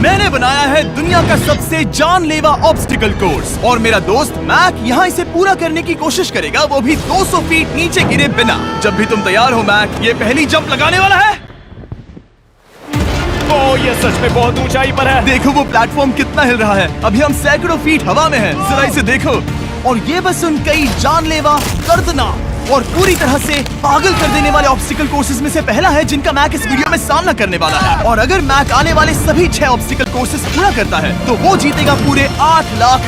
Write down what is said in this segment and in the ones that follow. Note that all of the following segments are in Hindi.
मैंने बनाया है दुनिया का सबसे जानलेवा ऑब्स्टिकल कोर्स और मेरा दोस्त मैक यहाँ इसे पूरा करने की कोशिश करेगा, वो भी 200 फीट नीचे गिरे बिना। जब भी तुम तैयार हो मैक, ये पहली जंप लगाने वाला है। ओह, ये सच में बहुत ऊंचाई पर है। देखो वो प्लेटफॉर्म कितना हिल रहा है। अभी हम सैकड़ों फीट हवा में हैं। जरा इसे देखो। और ये बस उन कई जानलेवा, दर्दनाक और पूरी तरह से पागल कर देने वाले ऑब्स्टिकल कोर्सेज में से पहला है जिनका मैक इस वीडियो में सामना करने वाला है। और अगर मैक आने वाले सभी 6 ऑब्स्टिकल कोर्सेज पूरा करता है तो वो जीतेगा पूरे $8 लाख।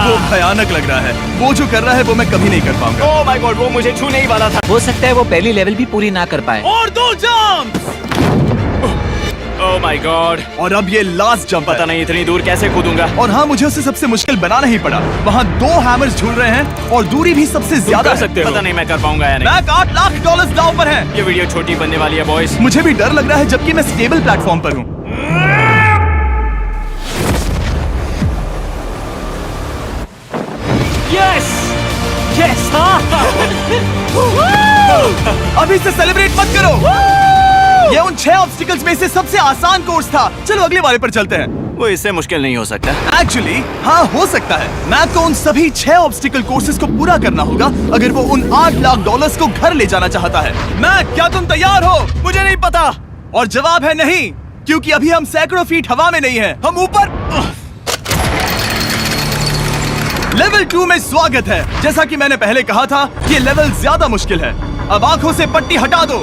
वो भयानक लग रहा है। वो जो कर रहा है वो मैं कभी नहीं कर पाऊंगा। ओह माय गॉड, वो मुझे छूने ही वाला था। हो सकता है वो पहली लेवल भी पूरी ना कर पाए। और 2 जंप। Oh my God. और अब ये लास्ट जंप। पता नहीं इतनी दूर कैसे कूदूंगा। और हाँ, मुझे उसे सबसे मुश्किल बनाना ही पड़ा। वहाँ 2 हैमर्स झूल रहे हैं और दूरी भी सबसे ज्यादा कर सकते हो। पता नहीं मैं कर पाऊंगा या नहीं। मैक $8 लाख दांव पर है। ये वीडियो छोटी बनने वाली है बॉयज। मुझे भी डर लग रहा है जबकि मैं स्टेबल प्लेटफॉर्म पर हूँ। Yes yes. अभी से सेलिब्रेट मत करो। ये उन 6 ऑब्स्टिकल्स में से सबसे आसान कोर्स था। चलो अगले वाले पर चलते हैं। वो इससे मुश्किल नहीं हो सकता। एक्चुअली हाँ, हो सकता है। मैक को उन सभी 6 ऑब्स्टिकल कोर्सेज को पूरा करना होगा अगर वो उन $8 लाख को घर ले जाना चाहता है। मैक, क्या तुम तैयार हो? मुझे नहीं पता। और जवाब है नहीं, क्योंकि अभी हम सैकड़ों फीट हवा में नहीं हैं। हम ऊपर। लेवल 2 में स्वागत है। जैसा कि मैंने पहले कहा था, ये लेवल ज्यादा मुश्किल है। अब आंखों से पट्टी हटा दो।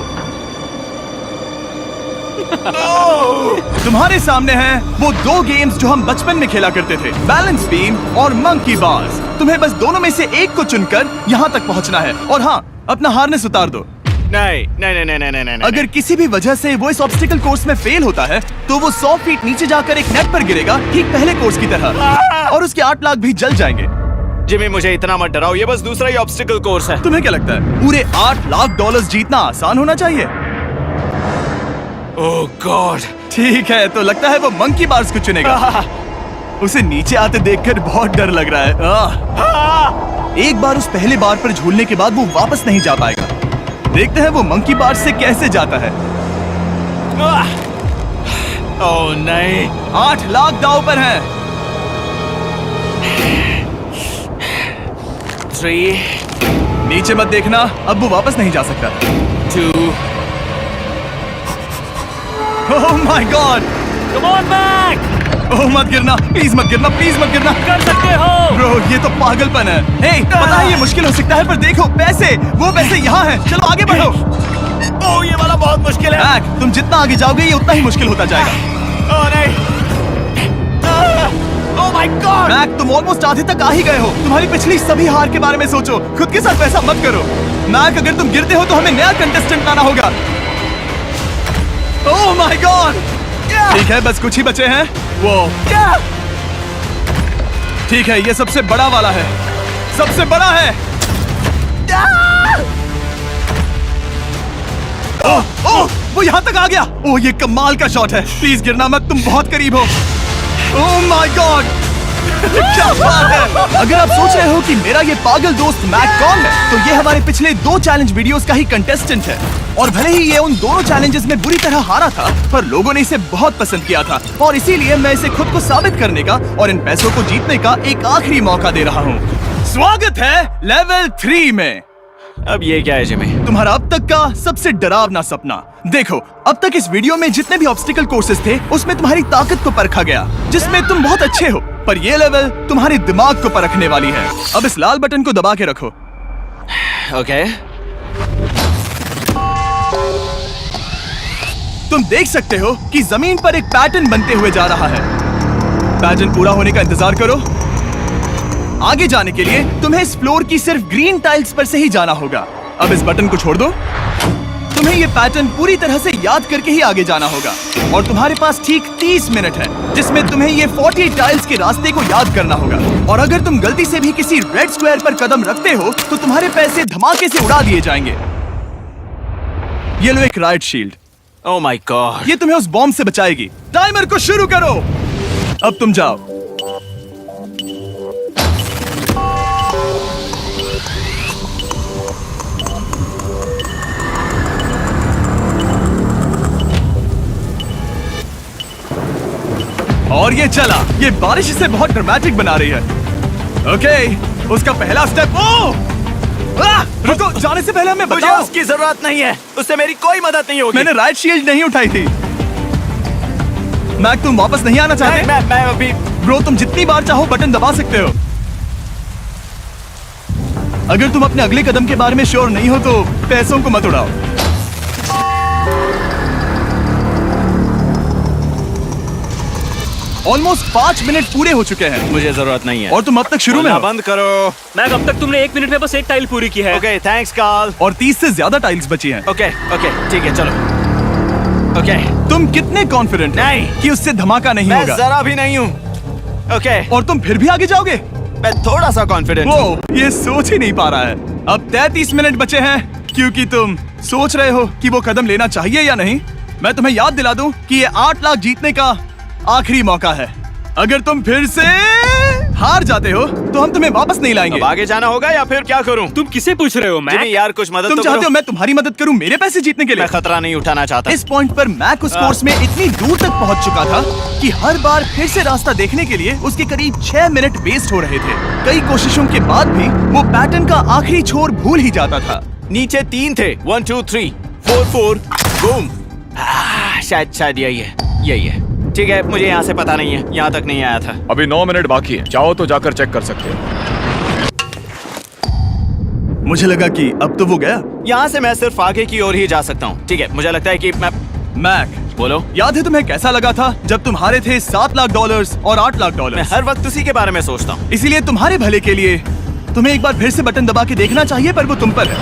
तुम्हारे सामने हैं वो 2 गेम्स जो हम बचपन में खेला करते थे, बैलेंस बीम और मंकी बार्स। तुम्हें बस दोनों में से एक को चुनकर यहाँ तक पहुँचना है। और हाँ, अपना हार्नेस उतार दो। नहीं नहीं नहीं नहीं नहीं नहीं। अगर किसी भी वजह से वो इस ऑब्स्टिकल कोर्स में फेल होता है तो वो 100 फीट नीचे जाकर एक नेट पर गिरेगा, ठीक पहले कोर्स की तरह, और उसके 8 लाख भी जल जाएंगे। जिमी, मुझे इतना मत डराओ। ये बस दूसरा ही ऑब्स्टिकल कोर्स है। तुम्हें क्या लगता है पूरे $8 लाख जीतना आसान होना चाहिए? ओह गॉड। ठीक है, तो लगता है वो मंकी बार्स को चुनेगा। उसे नीचे आते देखकर बहुत डर लग रहा है। एक बार उस पहले बार पर झूलने के बाद वो वापस नहीं जा पाएगा। देखते हैं वो मंकी बार से कैसे जाता है। ओह नहीं। 8 लाख दांव पर हैं। 3 नीचे मत देखना, अब वो वापस नहीं जा सकता। 2 oh my god. Come on back. Oh मत गिरना, प्लीज मत गिरना, प्लीज मत गिरना। कर सकते हो। ब्रो, ये तो पागलपन है। हे, पता है ये मुश्किल हो सकता है, पर देखो पैसे, वो पैसे यहाँ हैं। चलो आगे बढ़ो। ओह, ये वाला बहुत मुश्किल है। मैक, तुम जितना आगे जाओगे ये उतना ही मुश्किल होता जाएगा। ओह नहीं। ओह माय गॉड। मैक, तुम ऑलमोस्ट आधे तक आ ही गए हो। तुम्हारी पिछली सभी हार के बारे में सोचो। खुद के साथ वैसा मत करो। मैक, अगर तुम गिरते हो तो हमें नया कंटेस्टेंट लाना होगा। ओह माय गॉड। ठीक है, बस कुछ ही बचे हैं। वो ठीक है, ये सबसे बड़ा वाला है। सबसे बड़ा है। ओह ओह, वो यहाँ तक आ गया। ओह, ये कमाल का शॉट है। प्लीज गिरना मत, तुम बहुत करीब हो। ओह माय गॉड, क्या बात है। अगर आप सोच रहे हो कि मेरा ये पागल दोस्त मैक कौन है, तो ये हमारे पिछले 2 चैलेंज वीडियोस का ही कंटेस्टेंट है। और भले ही ये उन दोनों चैलेंजेस में बुरी तरह हारा था, पर लोगों ने इसे बहुत पसंद किया था और इसीलिए मैं इसे खुद को साबित करने का और इन पैसों को जीतने का एक आखिरी मौका दे रहा हूँ। स्वागत है लेवल 3 में। अब ये क्या है जिमी? तुम्हारा अब तक का सबसे डरावना सपना। देखो, अब तक इस वीडियो में जितने भी ऑब्स्टिकल कोर्सेज थे उसमें तुम्हारी ताकत को परखा गया, जिसमें तुम बहुत अच्छे हो। पर ये लेवल तुम्हारे दिमाग को परखने वाली है। अब इस लाल बटन को दबा के रखो। ओके। तुम देख सकते हो कि जमीन पर एक पैटर्न बनते हुए जा रहा है। पैटर्न पूरा होने का इंतजार करो। आगे जाने के लिए तुम्हें इस फ्लोर की सिर्फ ग्रीन टाइल्स पर से ही जाना होगा। अब इस बटन को छोड़ दो। तुम्हें ये पैटर्न पूरी तरह से याद करके ही आगे जाना होगा और तुम्हारे पास ठीक 30 मिनट है, जिसमें तुम्हें ये 40 टाइल्स के रास्ते को याद करना होगा। और अगर तुम गलती से भी किसी रेड स्क्वायर पर कदम रखते हो तो तुम्हारे पैसे धमाके से उड़ा दिए जाएंगे। ये लो एक right shield. Oh my God. ये तुम्हें उस बॉम्ब से बचाएगी। टाइमर को शुरू करो। अब तुम जाओ। और ये चला। ये बारिश इसे बहुत ड्रामेटिक बना रही है। ओके, उसका पहला स्टेप। रुको, जाने से पहले हमें मुझे बताओ। उसकी जरूरत नहीं है, उससे मेरी कोई मदद नहीं होगी। मैंने राइट शील्ड नहीं उठाई थी। मैक, तुम वापस नहीं आना चाहते? मैं अभी ब्रो, तुम जितनी बार चाहो बटन दबा सकते हो। अगर तुम अपने अगले कदम के बारे में श्योर नहीं हो तो पैसों को मत उड़ाओ। ऑलमोस्ट 5 मिनट पूरे हो चुके हैं मुझे जरूरत नहीं है। और तुम अब तक शुरू में बोलना हो। बंद करो। मैक, अब तक तुमने 1 मिनट में बस एक टाइल पूरी की है। Okay, thanks Carl. और 30 से ज्यादा टाइल्स बची हैं। ओके ओके, ठीक है, चलो। ओके, तुम कितने कॉन्फिडेंट नहीं। कि उससे धमाका नहीं मैं होगा? जरा भी नहीं हूँ। ओके, और तुम फिर भी आगे जाओगे? मैं थोड़ा सा कॉन्फिडेंट हूँ। वो ये सोच ही नहीं पा रहा है। अब 33 मिनट बचे हैं क्योंकि तुम सोच रहे हो कि वो कदम लेना चाहिए या नहीं। मैं तुम्हें याद दिला दूं कि ये 8 लाख जीतने का आखिरी मौका है। अगर तुम फिर से हार जाते हो तो हम तुम्हें वापस नहीं लाएंगे। अब आगे जाना होगा या फिर क्या करूं? तुम किसे पूछ रहे हो मैक? जिमी यार, कुछ मदद तुम तो चाहते करो। हो मैं तुम्हारी मदद करूं मेरे पैसे जीतने के लिए? मैं खतरा नहीं उठाना चाहता। इस पॉइंट पर मैक उस कोर्स में इतनी दूर तक पहुंच चुका था कि हर बार फिर से रास्ता देखने के लिए उसके करीब 6 मिनट वेस्ट हो रहे थे। कई कोशिशों के बाद भी वो पैटर्न का आखिरी छोर भूल ही जाता था। नीचे 3 थे। 1 2 3 4 4 बूम। शायद यही है। ठीक है, मुझे यहाँ से पता नहीं है, यहाँ तक नहीं आया था। अभी 9 मिनट बाकी है, चाहो तो जाकर चेक कर सकते हो। मुझे लगा कि अब तो वो गया। यहाँ से मैं सिर्फ आगे की ओर ही जा सकता हूँ। ठीक है, मुझे लगता है कि मैं मैक, बोलो। याद है तुम्हें कैसा लगा था जब तुम हारे थे $7 लाख और $8 लाख? मैं हर वक्त उसी के बारे में सोचता हूँ। इसीलिए तुम्हारे भले के लिए तुम्हें एक बार फिर से बटन दबा के देखना चाहिए, पर वो तुम पर है।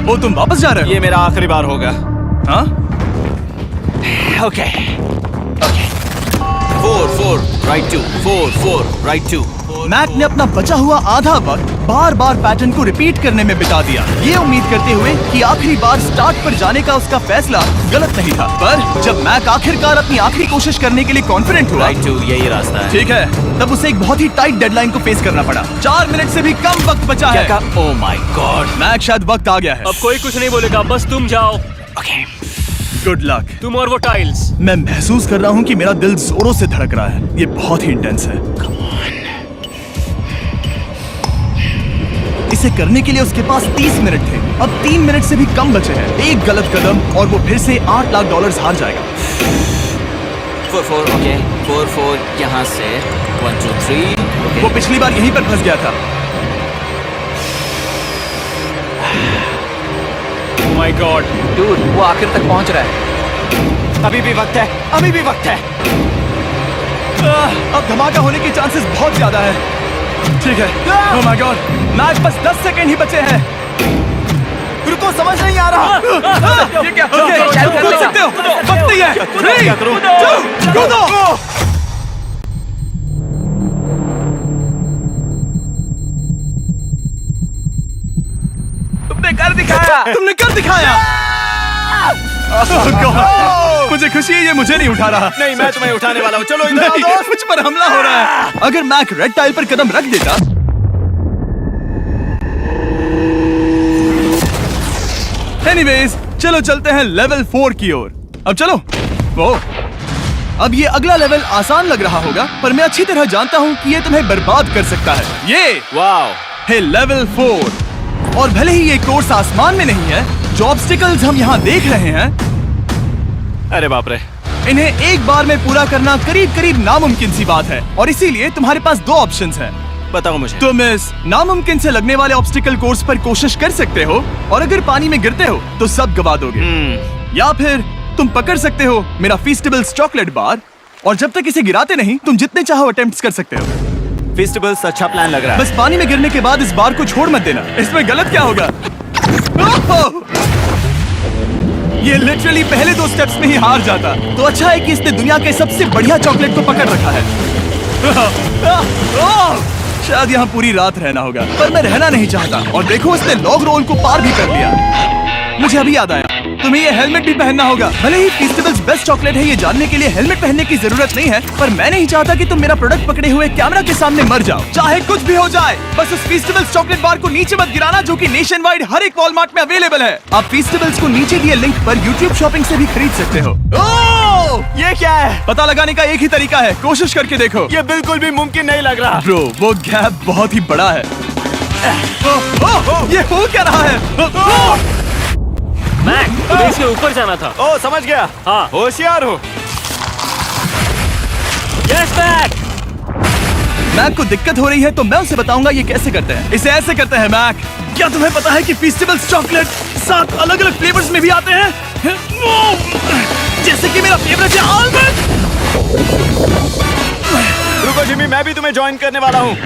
ओ, तुम वापस जा रहे हो? ये मेरा आखिरी बार होगा। हाँ? Okay 4 4 right 2 4 4 right 2। मैक ने अपना बचा हुआ आधा वक्त बार बार पैटर्न को रिपीट करने में बिता दिया, ये उम्मीद करते हुए कि आखिरी बार स्टार्ट पर जाने का उसका फैसला गलत नहीं था। पर जब मैक आखिरकार अपनी आखिरी कोशिश करने के लिए कॉन्फिडेंट हुआ, राइट 2 यही रास्ता है। ठीक है, तब उसे एक बहुत ही टाइट डेडलाइन को फेस करना पड़ा। 4 मिनट से भी कम वक्त बचा क्या है। कहा? ओह माय गॉड। मैक, शायद वक्त आ गया है। अब कोई कुछ नहीं बोलेगा, बस तुम जाओ। Okay, good luck. तुम और वो टाइल्स। मैं महसूस कर रहा हूँ कि मेरा दिल जोरों से धड़क रहा है। ये बहुत ही इंटेंस है। इसे करने के लिए उसके पास 30 मिनट थे। अब 3 मिनट से भी कम बचे हैं। एक गलत कदम और वो फिर से $8 लाख हार जाएगा। 4 4 ओके 4 4 यहाँ से 1 2 3। वो पिछली बार यहीं पर फंस गया था। ओह माय गॉड, डूड, वो आखिर तक पहुंच रहा है। अभी भी वक्त है, अभी भी वक्त है। अब धमाका होने के चांसेस बहुत ज्यादा है। ठीक है। ओह माय गॉड, मैच बस 10 सेकंड ही बचे हैं। रुको, समझ नहीं आ रहा। ये क्या? ओके, तुम कूद सकते हो। वक्त नहीं है। 3 2 कूदो। तुमने कर दिखाया। तुमने कर दिखाया। Oh God, मुझे खुशी है ये मुझे नहीं उठा रहा। नहीं, मैं तुम्हें उठाने वाला हूँ। चलो इधर आओ नहीं, दोस्त। मुझ पर हमला हो रहा है। अगर मैक रेड टाइल पर कदम रख देता। एनीवेज, चलो चलते हैं लेवल 4 की ओर। अब चलो। वो अब ये अगला लेवल आसान लग रहा होगा, पर मैं अच्छी तरह जानता हूँ कि ये तुम्हें बर्बाद कर सकता है। ये वाओ, है लेवल 4। और भले ही ये कोर्स आसमान में नहीं है, जो ऑब्स्टिकल्स हम यहाँ देख रहे हैं, अरे बाप रे। इन्हें एक बार में पूरा करना करीब करीब नामुमकिन सी बात है। और इसीलिए तुम्हारे पास 2 ऑप्शंस हैं। बताओ मुझे। तुम इस नामुमकिन से लगने वाले ऑब्स्टिकल कोर्स पर कोशिश कर सकते हो, और अगर पानी में गिरते हो तो सब गवा दोगे। या फिर तुम पकड़ सकते हो मेरा फीस्टेबल्स चॉकलेट बार, और जब तक इसे गिराते नहीं तुम जितने चाहो अटेम्प्ट्स कर सकते हो। फेस्टिवल्स अच्छा प्लान लग रहा है। बस पानी में गिरने के बाद इस बार को छोड़ मत देना। इसमें गलत क्या होगा? ओह! ये लिटरली पहले 2 स्टेप्स में ही हार जाता। तो अच्छा है कि इसने दुनिया के सबसे बढ़िया चॉकलेट को पकड़ रखा है। शायद यहाँ पूरी रात रहना होगा, पर मैं रहना नहीं चाहता। और देखो, इसने लॉग रोल को पार भी कर लिया। मुझे अभी याद आया, तुम्हें ये हेलमेट भी पहनना होगा। भले ही फीस्टेबल्स बेस्ट चॉकलेट है ये जानने के लिए हेलमेट पहनने की जरूरत नहीं है, पर मैं नहीं चाहता कि तुम मेरा प्रोडक्ट पकड़े हुए कैमरा के सामने मर जाओ। चाहे कुछ भी हो जाए, बस उस फीस्टेबल्स चॉकलेट बार को नीचे मत गिराना, जो कि नेशन वाइड हर एक वॉलमार्ट में अवेलेबल है। आप फीस्टेबल्स को नीचे दिए लिंक पर YouTube शॉपिंग से भी खरीद सकते हो। ओह, ये क्या है? पता लगाने का एक ही तरीका है, कोशिश करके देखो। ये बिल्कुल भी मुमकिन नहीं लग रहा। ब्रो, वो गैप बहुत ही बड़ा है। ये हो क्या रहा है? मैक, तुम्हें इसके ऊपर जाना था। ओ, समझ गया। हाँ। होशियार हो। Yes Mac. मैक को दिक्कत हो रही है तो मैं उसे बताऊंगा ये कैसे करते हैं। इसे ऐसे करते हैं मैक। क्या तुम्हें पता है कि फीस्टेबल्स चॉकलेट 7 अलग अलग फ्लेवर्स में भी आते हैं? जैसे कि मेरा फेवरेट है आलमंड। रुको जिमी, मैं भी तुम्हें ज्वाइन करने वाला हूँ।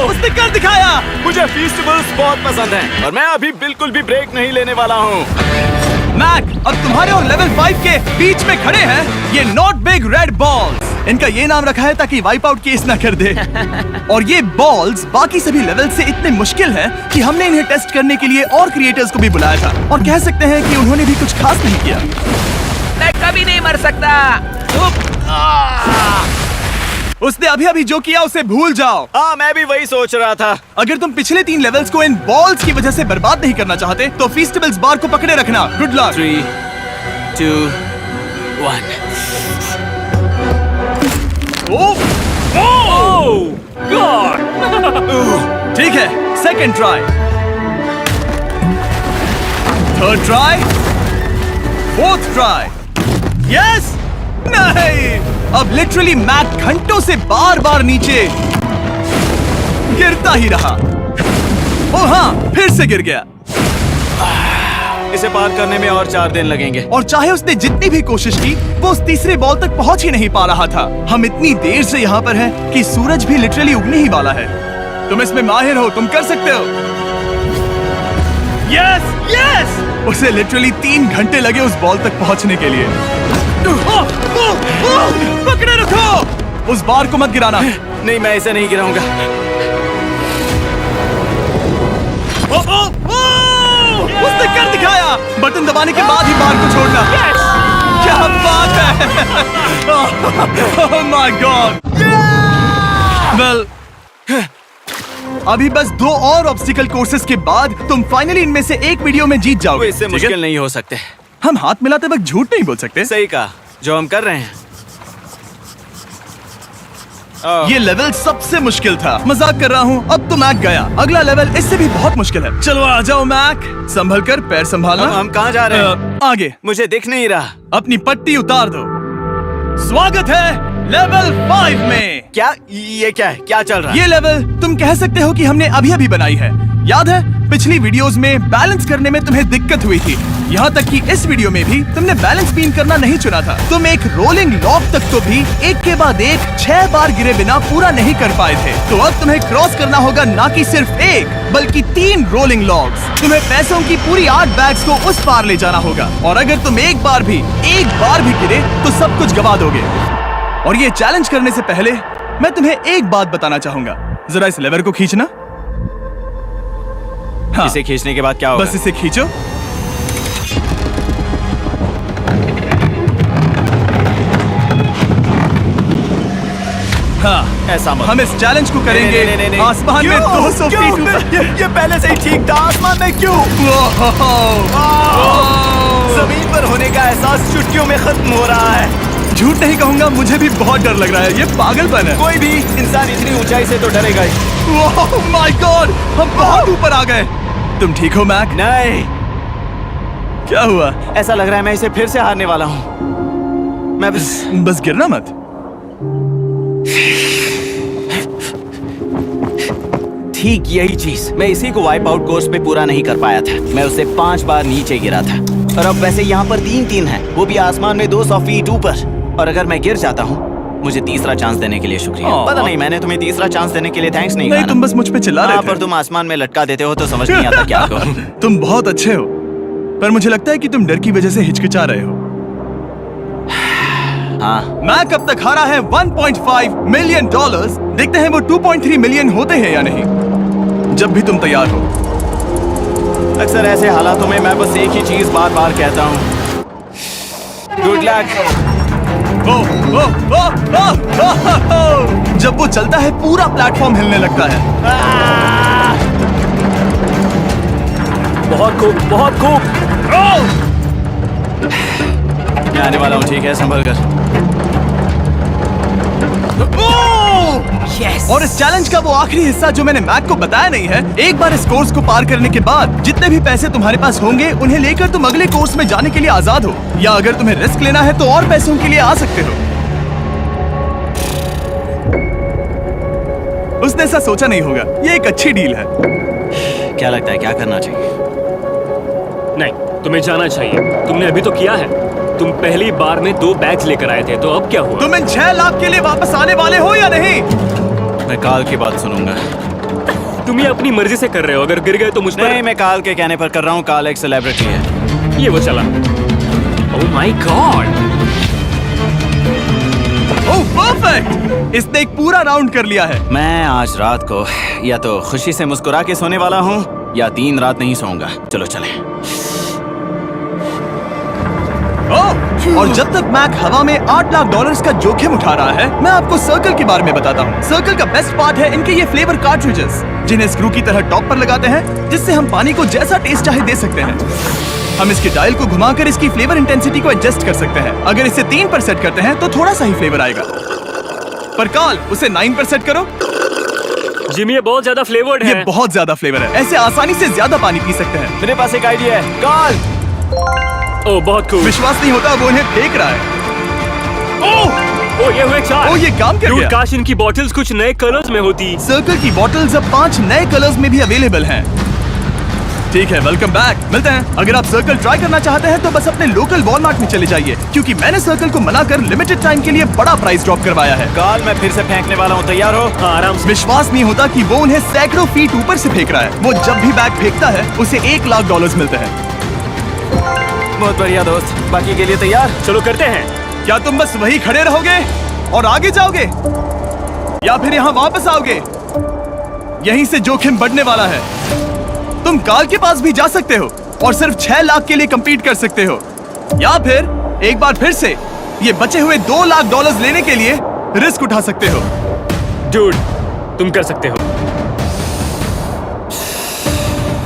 उसने कर दिखाया। मुझे फीस्टेबल्स बहुत पसंद हैं और मैं अभी बिल्कुल भी ब्रेक नहीं लेने वाला हूँ। मैक, अब तुम्हारे और लेवल 5 के बीच में खड़े हैं ये नॉट बिग रेड बॉल्स। इनका ये नाम रखा है ताकि वाइप आउट केस ना कर दे। और ये बॉल्स बाकी सभी लेवल से इतने मुश्किल हैं कि हमने इन्हें टेस्ट करने के लिए और क्रिएटर्स को भी बुलाया था, और कह सकते हैं कि उन्होंने भी कुछ खास नहीं किया। मैं कभी नहीं मर सकता। उसने अभी अभी जो किया उसे भूल जाओ। हाँ, मैं भी वही सोच रहा था। अगर तुम पिछले 3 लेवल्स को इन बॉल्स की वजह से बर्बाद नहीं करना चाहते तो फीस्टेबल्स बार को पकड़े रखना। Good luck. 3, 2, 1। ठीक है, second try, third try, fourth try. Yes, नहीं, अब लिटरली मैक घंटों से बार बार नीचे गिरता ही रहा। ओ हाँ, फिर से गिर गया। इसे पार करने में और 4 दिन लगेंगे। और चाहे उसने जितनी भी कोशिश की, वो उस तीसरे बॉल तक पहुंच ही नहीं पा रहा था। हम इतनी देर से यहाँ पर हैं कि सूरज भी लिटरली उगने ही वाला है। तुम इसमें माहिर हो, तुम कर सकते हो। Yes, yes! उसे लिटरली 3 घंटे लगे उस बॉल तक पहुंचने के लिए। पकड़े रखो, उस बार को मत गिराना। नहीं, मैं इसे नहीं गिराऊंगा। उसने कर दिखाया। बटन दबाने के बाद ही बार को छोड़ना। क्या बात है! ओह माय गॉड! वेल, अभी बस 2 और ऑब्स्टिकल कोर्सेस के बाद तुम फाइनली इनमें से एक वीडियो में जीत वो जाओगे। इससे ठीक है? मुश्किल नहीं हो सकते। हम हाथ मिलाते वक्त झूठ नहीं बोल सकते। सही कहा, जो हम कर रहे हैं। ये लेवल सबसे मुश्किल था। मजाक कर रहा हूँ, अब तो मैक गया। अगला लेवल इससे भी बहुत मुश्किल है। चलो आ जाओ मैक, संभल कर, पैर संभालना। हम कहाँ जा रहे हैं? आगे। मुझे दिख नहीं रहा। अपनी पट्टी उतार दो। स्वागत है लेवल 5 में। क्या? ये क्या है? क्या चल रहा है? ये लेवल तुम कह सकते हो कि हमने अभी अभी बनाई है। याद है पिछली वीडियोस में बैलेंस करने में तुम्हें दिक्कत हुई थी, यहाँ तक कि इस वीडियो में भी तुमने बैलेंस बीम करना नहीं चुना था। तुम एक रोलिंग लॉक तक तो भी एक के बाद एक 6 बार गिरे बिना पूरा नहीं कर पाए थे। तो अब तुम्हें क्रॉस करना होगा ना कि सिर्फ एक, बल्कि 3 रोलिंग लॉग्स। तुम्हें पैसों की पूरी 8 बैग्स को उस पार ले जाना होगा, और अगर तुम एक बार भी गिरे तो सब कुछ गवा दोगे। और ये चैलेंज करने से पहले मैं तुम्हें एक बात बताना चाहूंगा। जरा इस लेवर को खींचना। हाँ, इसे खींचने के बाद क्या होगा? बस इसे खींचो। हाँ, ऐसा मत। हम इस चैलेंज को करेंगे नहीं। आसमान में 200 फीट ऊपर। ये पहले से ही ठीक था। आसमान में क्यों? जमीन पर होने का एहसास चुटकियों में खत्म हो रहा है। झूठ नहीं कहूंगा, मुझे भी बहुत डर लग रहा है। ये पागलपन है। कोई भी इंसान इतनी ऊंचाई से तो डरेगा ही। ओह माय गॉड, हम बहुत ऊपर आ गए। तुम ठीक हो मैक? नहीं, क्या हुआ? ऐसा लग रहा है मैं इसे फिर से हारने वाला हूँ। मैं बस गिरना मत। ठीक यही चीज मैं इसी को वाइप आउट कोर्स पे पूरा नहीं कर पाया था। मैं उससे 5 बार नीचे गिरा था, और अब वैसे यहाँ पर 3 है, वो भी आसमान में 200 फीट ऊपर। और अगर मैं गिर जाता हूँ, मुझे तीसरा चांस देने के लिए शुक्रिया। पता नहीं, मैंने तुम्हें तीसरा चांस देने के लिए थैंक्स नहीं कहा। तुम बस मुझ पे चिल्ला रहे थे। पर तुम आसमान में लटका देते हो तो समझ नहीं आता क्या करूं। तुम बहुत अच्छे हो, पर मुझे लगता है कि तुम डर की वजह से हिचकिचा रहे हो। हाँ, मैक अब तक हारा है $1.5 मिलियन। देखते हैं वो 2.3 मिलियन होते हैं या नहीं। जब भी तुम तैयार हो। अक्सर ऐसे हालातों में मैं बस एक ही चीज बार बार कहता हूँ, गुड लक। ओ, ओ, ओ, ओ, ओ, ओ, ओ। जब वो चलता है पूरा प्लेटफॉर्म हिलने लगता है। बहुत खूब, बहुत खूब। मैं आने वाला हूँ, ठीक है, संभल कर। Yes. और इस चैलेंज का वो आखिरी हिस्सा जो मैंने मैक को बताया नहीं है, एक बार इस कोर्स को पार करने के बाद जितने भी पैसे तुम्हारे पास होंगे उन्हें लेकर तुम अगले कोर्स में जाने के लिए आजाद हो, या अगर तुम्हें रिस्क लेना है तो और पैसों के लिए आ सकते हो। उसने ऐसा सोचा नहीं होगा, ये एक अच्छी डील है। क्या लगता है क्या करना चाहिए? नहीं, तुम्हें जाना चाहिए। तुमने अभी तो किया है। तुम पहली बार में 2 बैग्स लेकर आए थे, तो अब क्या हुआ? तुम इन 6 लाख के लिए वापस आने वाले हो या नहीं? मैं काल की बात सुनूंगा। तुम ये अपनी मर्जी से कर रहे हो, अगर गिर गए तो मुझ पर। नहीं, मैं काल के कहने पर कर रहा हूँ। काल एक सेलिब्रिटी है। ये वो चला। ओह माय गॉड। ओह परफेक्ट, इसने एक पूरा राउंड कर लिया है। मैं आज रात को या तो खुशी से मुस्कुरा के सोने वाला हूँ या 3 रात नहीं सोऊंगा। चलो चलें। और जब तक मैक हवा में $8 लाख का जोखिम उठा रहा है, मैं आपको सर्कल के बारे में बताता हूँ। सर्कल का बेस्ट पार्ट है इनके ये फ्लेवर कार्ट्रिजेस, जिन्हें स्क्रू की तरह टॉप पर लगाते हैं, जिससे हम पानी को जैसा टेस्ट चाहे दे सकते हैं। हम इसके डायल को घुमाकर इसकी फ्लेवर इंटेंसिटी को एडजस्ट कर सकते हैं। अगर इसे 3 पर सेट करते हैं तो थोड़ा सा ही फ्लेवर आएगा, पर काल उसे 9 पर सेट करो। जिमी, ये बहुत ज्यादा फ्लेवर्ड है। ये बहुत ज्यादा फ्लेवर है, ऐसे आसानी से ज्यादा पानी पी सकते हैं। मेरे पास एक आइडिया है। काल, ओह बहुत खूब। विश्वास नहीं होता, वो उन्हें फेंक रहा है। ओह ये हुए 4। ओह, ये काम कर Dude, गया। काश इनकी बॉटल्स कुछ नए कलर्स में होती। सर्कल की बॉटल्स अब 5 नए कलर्स में भी अवेलेबल हैं। ठीक है, वेलकम बैक। मिलते हैं। अगर आप सर्कल ट्राई करना चाहते हैं तो बस अपने लोकल वॉलमार्ट में चले जाइए, क्योंकि मैंने सर्कल को मना कर लिमिटेड टाइम के लिए बड़ा प्राइस ड्रॉप करवाया है। काल, मैं फिर से फेंकने वाला हूँ। तैयार हो? हाँ, आराम से। विश्वास नहीं होता कि वो उन्हें सैकड़ों फीट ऊपर से फेंक रहा है। वो जब भी बैग फेंकता है उसे $1 लाख मिलते हैं। बहुत बढ़िया दोस्त, बाकी के लिए तैयार? चलो करते हैं। क्या तुम बस वही खड़े रहोगे और आगे जाओगे, या फिर यहाँ वापस आओगे? यहीं से जोखिम बढ़ने वाला है। तुम काल के पास भी जा सकते हो और सिर्फ 6 लाख के लिए compete कर सकते हो, या फिर एक बार फिर से ये बचे हुए $2 लाख लेने के लिए रिस्क उठा सकते हो। Dude, तुम कर सकते हो।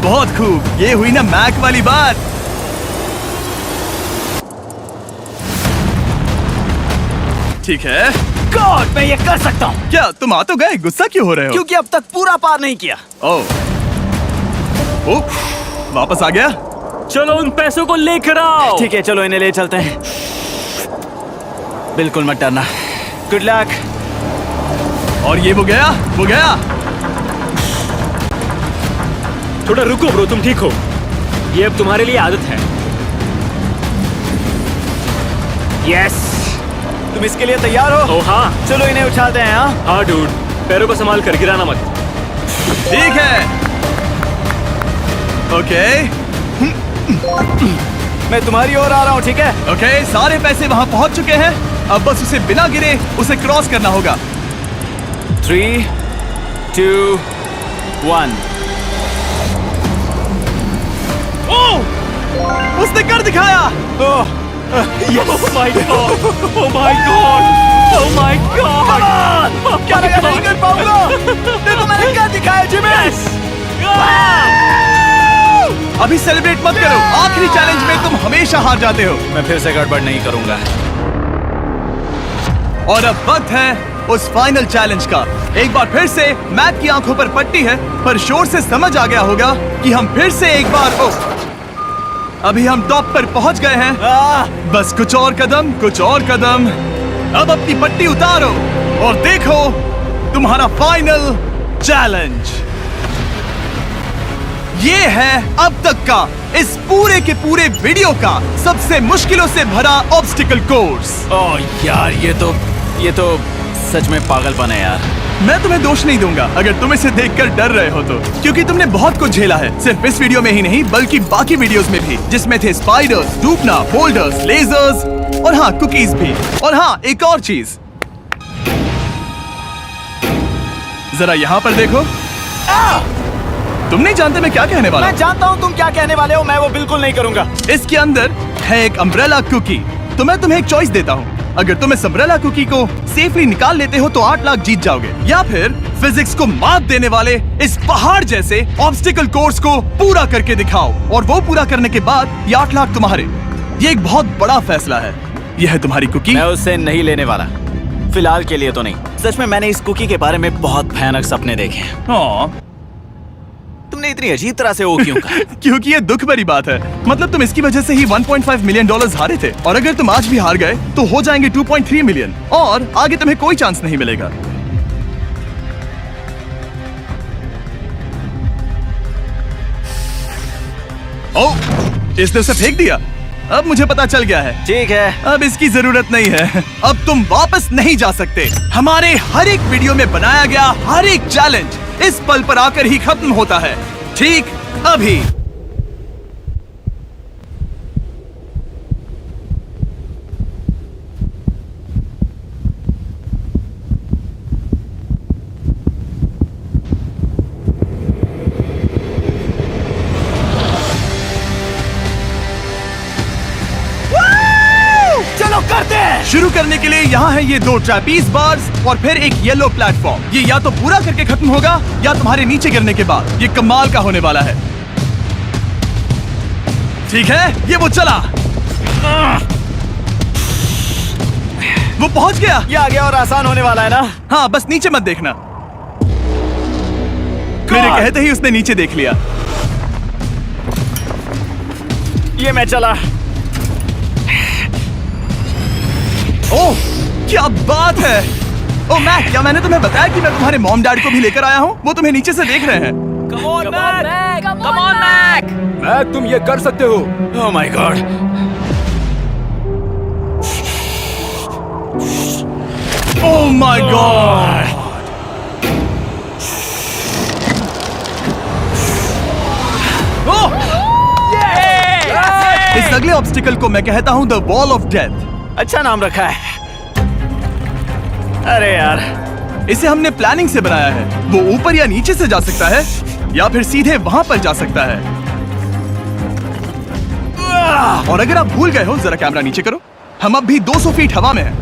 बहुत खूब, ये हुई ना मैक वाली बात। ठीक है। गॉड, मैं ये कर सकता हूँ। क्या तुम आ तो गए, गुस्सा क्यों हो रहे हो? क्योंकि अब तक पूरा पार नहीं किया। ओ, वापस आ गया। चलो उन पैसों को लेकर आओ। ठीक है, चलो इन्हें ले चलते हैं। बिल्कुल मत डरना। Good luck. और ये वो गया, वो गया। थोड़ा रुको ब्रो, तुम ठीक हो? ये अब तुम्हारे लिए आदत है। यस। तुम इसके लिए तैयार हो? ओह हाँ। चलो इन्हें उछालते हैं। हाँ, हाँ डूड, पैरों को संभाल कर, गिराना मत। ठीक है। ओके मैं तुम्हारी ओर आ रहा हूँ, ठीक है? ओके, सारे पैसे वहां पहुंच चुके हैं। अब बस उसे बिना गिरे उसे क्रॉस करना होगा। 3, 2, 1। ओह, उसने कर दिखाया। ओह, Oh my god! Oh my god! Oh my god! क्या लगा नहीं कर पाऊंगा? देखो मैंने क्या दिखाया जिमी। अभी सेलिब्रेट मत करो, आखिरी चैलेंज में तुम हमेशा हार जाते हो। मैं फिर से गड़बड़ नहीं करूंगा। और अब वक्त है उस फाइनल चैलेंज का। एक बार फिर से मैक की आंखों पर पट्टी है, पर शोर से समझ आ गया होगा कि हम फिर से एक बार अभी हम टॉप पर पहुंच गए हैं। बस कुछ और कदम, कुछ और कदम। अब अपनी पट्टी उतारो और देखो तुम्हारा फाइनल चैलेंज। ये है अब तक का इस पूरे के पूरे वीडियो का सबसे मुश्किलों से भरा ऑब्स्टिकल कोर्स। ओह यार, ये तो सच में पागलपन है यार। मैं तुम्हें दोष नहीं दूंगा अगर तुम इसे देखकर डर रहे हो तो, क्योंकि तुमने बहुत कुछ झेला है, सिर्फ इस वीडियो में ही नहीं बल्कि बाकी वीडियोस में भी, जिसमें थे स्पाइडर्स, डूबना, बोल्डर्स, लेजर्स और हाँ कुकीज भी। और हाँ, एक और चीज, जरा यहाँ पर देखो। तुम नहीं जानते मैं क्या कहने वाला मैं जानता हूँ तुम क्या कहने वाले हो, मैं वो बिल्कुल नहीं करूंगा। हूँ। इसके अंदर है एक अम्ब्रेला कुकी। तो मैं तुम्हें एक चॉइस देता हूँ। अगर तुम इस अम्ब्रेला कुकी को सेफली निकाल लेते हो तो 8 लाख जीत जाओगे, या फिर फिजिक्स को मात देने वाले इस पहाड़ जैसे ऑब्स्टिकल कोर्स को पूरा करके दिखाओ, और वो पूरा करने के बाद ये 8 लाख तुम्हारे। ये एक बहुत बड़ा फैसला है। यह है तुम्हारी कुकी। मैं उससे नहीं लेने वाला, फिलहाल के लिए तो नहीं। सच में मैंने इस कुकी के बारे में बहुत भयानक सपने देखे हैं। हाँ, तुमने इतनी अजीब तरह से वो क्यों कहा? क्योंकि ये दुख भरी बात है। मतलब तुम इसकी वजह से ही 1.5 मिलियन डॉलर्स हारे थे, और अगर तुम आज भी हार गए तो हो जाएंगे 2.3 मिलियन, और आगे तुम्हें कोई चांस नहीं मिलेगा। ओह, इसने उसे फेंक दिया। अब मुझे पता चल गया है। ठीक है, अब इसकी जरूरत नहीं है। अब तुम वापस नहीं जा सकते। हमारे हर एक वीडियो में बनाया गया हर एक चैलेंज इस पल पर आकर ही खत्म होता है, ठीक अभी। चलो करते हैं। शुरू करने के लिए यहाँ है ये 2 ट्रैपीज बार्स और फिर एक येलो प्लेटफॉर्म। ये या तो पूरा करके खत्म होगा या तुम्हारे नीचे गिरने के बाद। ये कमाल का होने वाला है। ठीक है, ये वो चला। वो पहुंच गया। ये आ गया और आसान होने वाला है ना? हाँ, बस नीचे मत देखना। मेरे कहते ही उसने नीचे देख लिया। ये मैं चला। ओह, क्या बात है। ओह मैक, क्या मैंने तुम्हें बताया कि मैं तुम्हारे मॉम डैड को भी लेकर आया हूँ? वो तुम्हें नीचे से देख रहे हैं। Come on Mac. मैक, तुम ये कर सकते हो। ओह my God. Oh my God. इस अगले ऑब्स्टिकल को मैं कहता हूँ द वॉल ऑफ डेथ। अच्छा नाम रखा है। अरे यार, इसे हमने प्लानिंग से बनाया है। वो ऊपर या नीचे से जा सकता है, या फिर सीधे वहां पर जा सकता है। और अगर आप भूल गए हो, जरा कैमरा नीचे करो। हम अब भी 200 फीट हवा में हैं।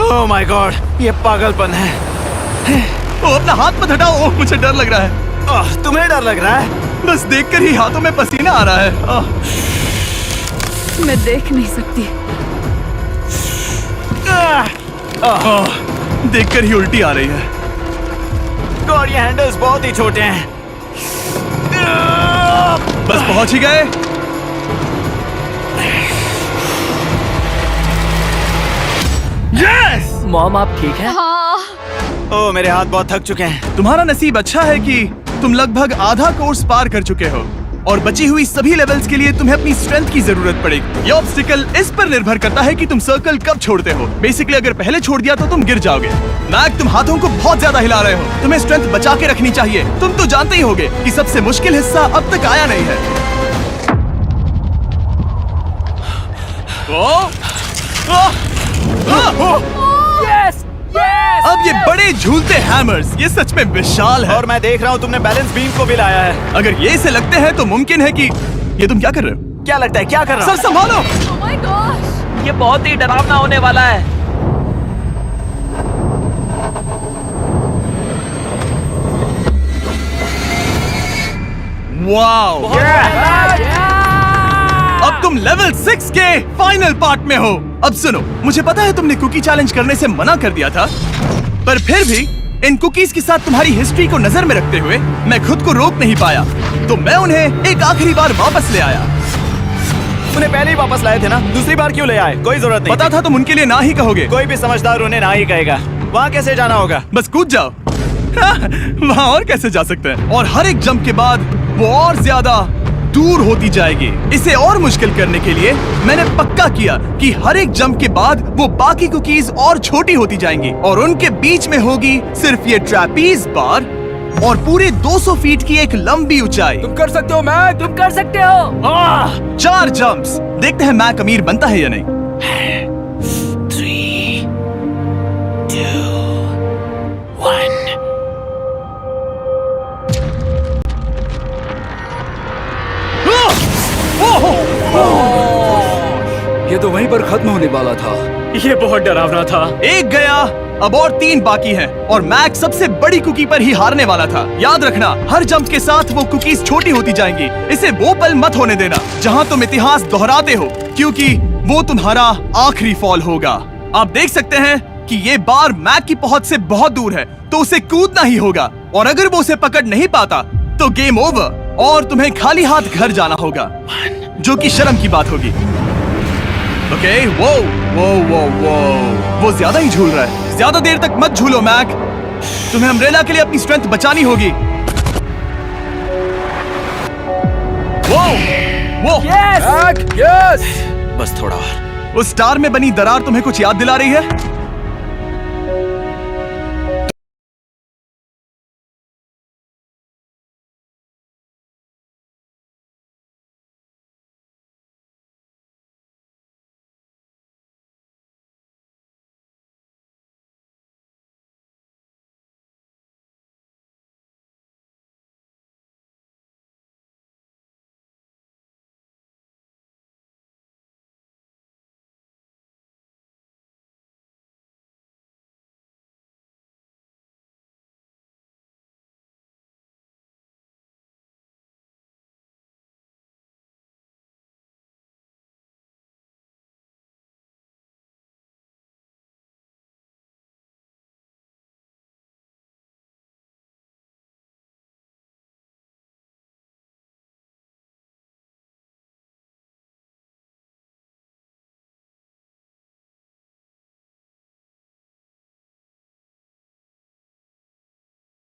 ओह माय गॉड, ये पागलपन है। ओ, अपना हाथ मत हटाओ। ओह, मुझे डर लग रहा है। ओह, तुम्हें डर लग रहा है? बस देखकर ही हाथों में पसीना आ रहा है। मैं देख नहीं सकती। देखकर ही उल्टी आ रही है। गॉड, ये हैंडल्स बहुत ही छोटे हैं। बस पहुंच ही गए। यस! मॉम, आप ठीक है? हाँ, ओह, मेरे हाथ बहुत थक चुके हैं। तुम्हारा नसीब अच्छा है कि तुम लगभग आधा कोर्स पार कर चुके हो, और बची हुई सभी लेवल्स के लिए तुम्हें अपनी स्ट्रेंथ की जरूरत पड़ेगी। ये ऑब्स्टिकल इस पर निर्भर करता है कि तुम सर्कल कब छोड़ते हो। बेसिकली अगर पहले छोड़ दिया तो तुम गिर जाओगे। मैक, तुम हाथों को बहुत ज्यादा हिला रहे हो। तुम्हें स्ट्रेंथ बचा के रखनी चाहिए। तुम तो जानते ही होगे कि सबसे मुश्किल हिस्सा अब तक आया नहीं है। Yes, yes. अब ये बड़े झूलते हैमर्स, ये सच में विशाल है। और मैं देख रहा हूँ तुमने बैलेंस बीम को भी लाया है। अगर ये इसे लगते हैं तो मुमकिन है कि ये तुम क्या कर रहे हो? क्या लगता है, क्या कर रहा सर संभालो। oh my gosh! ये बहुत ही डरावना होने वाला है। वाओ! अब तुम लेवल 6 के फाइनल पार्ट में हो। अब सुनो, मुझे पता है तुमने कुकी चैलेंज करने से मना कर दिया था, पर फिर भी इन कुकीज के साथ तुम्हारी हिस्ट्री को नजर में रखते हुए मैं खुद को रोक नहीं पाया, तो मैं उन्हें एक आखिरी बार वापस ले आया। उन्हें पहले ही वापस लाए थे ना, दूसरी बार क्यों ले आए? कोई जरूरत नहीं पता था तुम उनके लिए ना ही कहोगे। कोई भी समझदार उन्हें ना ही कहेगा। वहाँ कैसे जाना होगा? बस कूद जाओ। वहाँ और कैसे जा सकते हैं? और हर एक जंप के बाद वो और ज्यादा दूर होती जाएगी। इसे और मुश्किल करने के लिए मैंने पक्का किया कि हर एक जंप के बाद वो बाकी कुकीज और छोटी होती जाएंगी, और उनके बीच में होगी सिर्फ ये ट्रैपीज बार और पूरे 200 फीट की एक लंबी ऊंचाई। तुम कर सकते हो मैक। तुम कर सकते हो। 4 जंप्स। देखते हैं मैक अमीर बनता है या नहीं। 3, 2, 1। यहीं पर खत्म होने वाला था। ये बहुत डरावना था। एक गया, अब और 3 बाकी हैं और मैक सबसे बड़ी कुकी पर ही हारने वाला था। याद रखना, हर जंप के साथ वो कुकीज छोटी होती जाएंगी। इसे वो पल मत होने देना जहां तुम इतिहास दोहराते हो, क्योंकि वो तुम्हारा आखिरी फॉल होगा। आप देख सकते हैं कि ये बार मैक की पहुंच से बहुत दूर है, तो उसे कूदना ही होगा। और अगर वो उसे पकड़ नहीं पाता तो गेम ओवर और तुम्हें खाली हाथ घर जाना होगा, जो कि शर्म की बात होगी। ओके, वो ज्यादा ही झूल रहा है। ज्यादा देर तक मत झूलो मैक, तुम्हें अम्ब्रेला के लिए अपनी स्ट्रेंथ बचानी होगी। वो मैक, यस! बस थोड़ा और। उस स्टार में बनी दरार तुम्हें कुछ याद दिला रही है?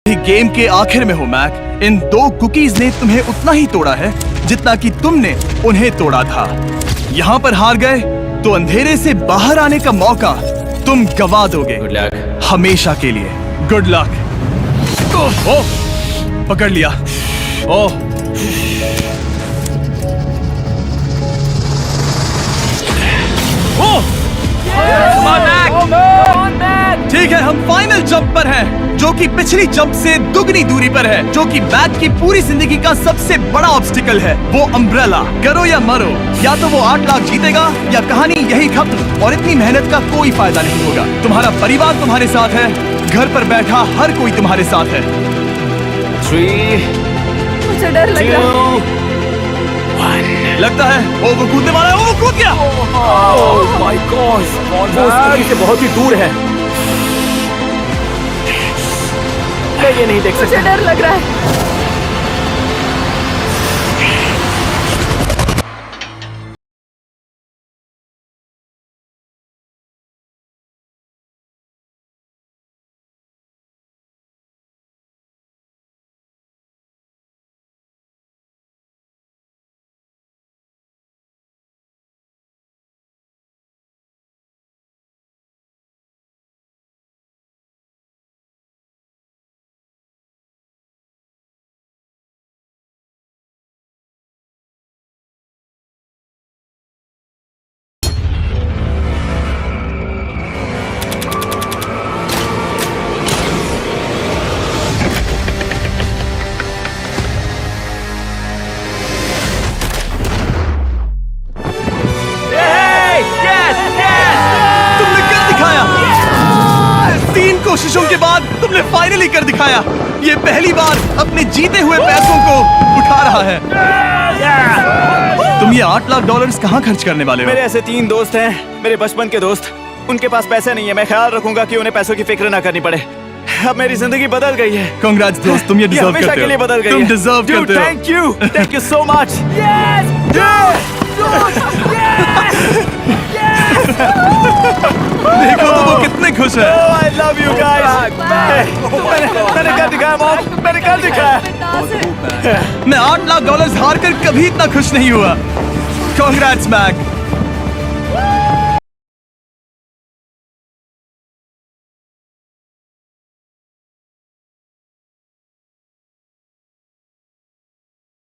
गेम के आखिर में हो मैक। इन 2 कुकीज ने तुम्हें उतना ही तोड़ा है जितना कि तुमने उन्हें तोड़ा था। यहाँ पर हार गए तो अंधेरे से बाहर आने का मौका तुम गवा दोगे। Good luck. हमेशा के लिए गुड लक। ओह, पकड़ लिया। ओह, ठीक है, हम फाइनल जंप पर हैं, जो कि पिछली जंप से दुगनी दूरी पर है, जो कि मैक की पूरी जिंदगी का सबसे बड़ा ऑब्स्टिकल है, वो अम्ब्रेला। करो या मरो, या तो वो 8 लाख जीतेगा या कहानी यही खत्म और इतनी मेहनत का कोई फायदा नहीं होगा। तुम्हारा परिवार तुम्हारे साथ है, घर पर बैठा हर कोई तुम्हारे साथ है। 3, मुझे डर लग रहा है। 2, 1। लगता है वो कूदने वाला है। वो कूद गया। ओह माय गॉड, वो उस कुकी से बहुत ही दूर है। मैं ये नहीं देख मुझे सकता। डर लग रहा है। कोशिशों के बाद तुमने फाइनली कर दिखाया। ये पहली बार अपने जीते हुए पैसों को उठा रहा है। तुम ये $8 लाख कहाँ खर्च करने वाले हो? मेरे ऐसे 3 दोस्त हैं, मेरे बचपन के दोस्त। उनके पास पैसे नहीं है। मैं ख्याल रखूंगा कि उन्हें पैसों की फिक्र ना करनी पड़े। अब मेरी जिंदगी बदल गई है। कांग्रेट्स दोस्त, तुम ये डिजर्व करते हो। हमेशा के लिए बदल गई तुम है। डिजर्व करते हो। Thank you so much. देखो तो वो कितने खुश है। I love you guys। मैंने कर दिखाया मॉम, मैंने कर दिखाया। मैं $8 लाख हार कर कभी इतना खुश नहीं हुआ। Congrats Mac.